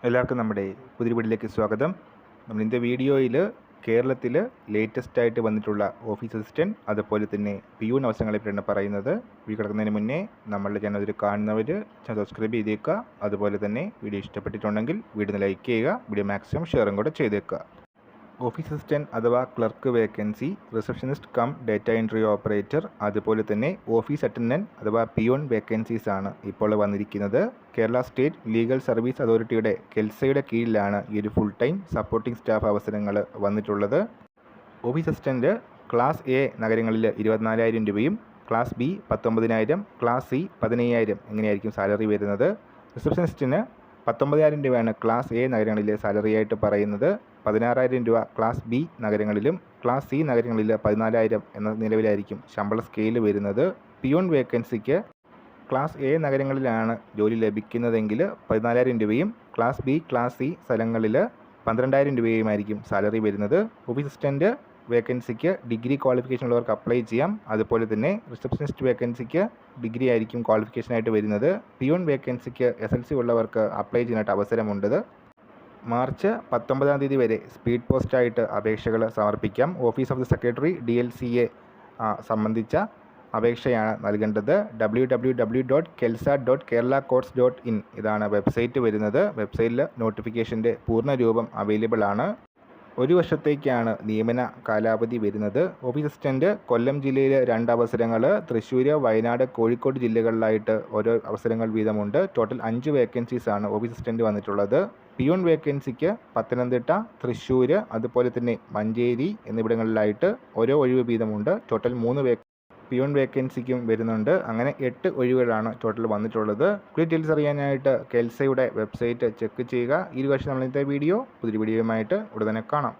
എല്ലാവർക്കും നമ്മുടെ പുതിയ വീഡിയോയിലേക്ക് സ്വാഗതം. നമ്മൾ ഇന്നത്തെ വീഡിയോയിൽ കേരളത്തിൽ ലേറ്റസ്റ്റ് ആയിട്ട് വന്നിട്ടുള്ള ഓഫീസ് അസിസ്റ്റൻറ്റ് അതുപോലെ തന്നെ പിയൂൺ അവസരങ്ങളെ പറ്റിയാണ് പറയുന്നത്. വീഡിയോ കിടക്കുന്നതിന് മുന്നേ നമ്മളുടെ ചാനൽ കാണുന്നവർ ചാനൽ സബ്സ്ക്രൈബ് ചെയ്തേക്കുക. അതുപോലെ തന്നെ വീഡിയോ ഇഷ്ടപ്പെട്ടിട്ടുണ്ടെങ്കിൽ വീഡിയോ ലൈക്ക് ചെയ്യുക, വീഡിയോ മാക്സിമം ഷെയറും കൂടെ ചെയ്തേക്കുക. ഓഫീസ് അസിസ്റ്റൻറ്റ് അഥവാ clerk vacancy, receptionist cum data entry operator, അതുപോലെ തന്നെ ഓഫീസ് അറ്റൻഡൻറ്റ് അഥവാ പിയോൺ വേക്കൻസീസ് ആണ് ഇപ്പോൾ വന്നിരിക്കുന്നത്. കേരള സ്റ്റേറ്റ് ലീഗൽ സർവീസ് അതോറിറ്റിയുടെ കെൽസയുടെ കീഴിലാണ് ഈ ഒരു ഫുൾ ടൈം സപ്പോർട്ടിംഗ് സ്റ്റാഫ് അവസരങ്ങൾ വന്നിട്ടുള്ളത്. ഓഫീസ് അസിസ്റ്റൻറ്റ് ക്ലാസ് എ നഗരങ്ങളിൽ 24,000 രൂപയും ക്ലാസ് ബി 19,000, ക്ലാസ് സി 15,000 ഇങ്ങനെയായിരിക്കും സാലറി വരുന്നത്. റിസപ്ഷനിസ്റ്റിന് 19,000 രൂപയാണ് ക്ലാസ് എ നഗരങ്ങളിലെ സാലറി ആയിട്ട് പറയുന്നത്. 16,000 രൂപ ക്ലാസ് ബി നഗരങ്ങളിലും ക്ലാസ് സി നഗരങ്ങളിൽ 14,000 എന്ന നിലവിലായിരിക്കും ശമ്പള സ്കെയിൽ വരുന്നത്. പിയോൺ വേക്കൻസിക്ക് ക്ലാസ് എ നഗരങ്ങളിലാണ് ജോലി ലഭിക്കുന്നതെങ്കിൽ 14,000 രൂപയും ക്ലാസ് ബി ക്ലാസ് സി സ്ഥലങ്ങളിൽ 12,000 രൂപയുമായിരിക്കും സാലറി വരുന്നത്. ഓഫീസ് അസിസ്റ്റൻറ്റ് വേക്കൻസിക്ക് ഡിഗ്രി ക്വാളിഫിക്കേഷൻ ഉള്ളവർക്ക് അപ്ലൈ ചെയ്യാം. അതുപോലെ തന്നെ റിസപ്ഷനിസ്റ്റ് വേക്കൻസിക്ക് ഡിഗ്രി ആയിരിക്കും ക്വാളിഫിക്കേഷനായിട്ട് വരുന്നത്. പിയോൺ വേക്കൻസിക്ക് SLC ഉള്ളവർക്ക് അപ്ലൈ ചെയ്യാനായിട്ട് അവസരമുണ്ട്. മാർച്ച് 19 വരെ സ്പീഡ് പോസ്റ്റായിട്ട് അപേക്ഷകൾ സമർപ്പിക്കാം. Office of the secretary DLCA സംബന്ധിച്ച അപേക്ഷയാണ് നൽകേണ്ടത്. www.kelsa.keralacourts.in ഇതാണ് വെബ്സൈറ്റ് വരുന്നത്. വെബ്സൈറ്റിൽ നോട്ടിഫിക്കേഷൻ്റെ പൂർണ്ണ രൂപം അവൈലബിൾ ആണ്. 1 വർഷത്തേക്കാണ് നിയമന കാലാവധി വരുന്നത്. ഓഫീസ് അസിസ്റ്റൻറ്റ് കൊല്ലം ജില്ലയിൽ 2 അവസരങ്ങൾ, തൃശ്ശൂർ, വയനാട്, കോഴിക്കോട് ജില്ലകളിലായിട്ട് ഓരോ അവസരങ്ങൾ വീതമുണ്ട്. ടോട്ടൽ 5 വേക്കൻസീസ് ആണ് ഓഫീസ് അസിസ്റ്റൻറ്റ് വന്നിട്ടുള്ളത്. പിയോൺ വേക്കൻസിക്ക് പത്തനംതിട്ട, തൃശ്ശൂർ, അതുപോലെ തന്നെ മഞ്ചേരി എന്നിവിടങ്ങളിലായിട്ട് ഓരോ ഒഴിവ് വീതമുണ്ട്. ടോട്ടൽ 3 പിയോൺ വേക്കൻസിക്കും വരുന്നുണ്ട്. അങ്ങനെ 8 ഒഴിവുകളാണ് ടോട്ടൽ വന്നിട്ടുള്ളത്. ഡീറ്റെയിൽസ് അറിയാനായിട്ട് കെൽസയുടെ വെബ്സൈറ്റ് ചെക്ക് ചെയ്യുക. ഈ വർഷം നമ്മൾ ഇന്നത്തെ പുതിയ വീഡിയോയുമായിട്ട് ഉടനെ കാണാം.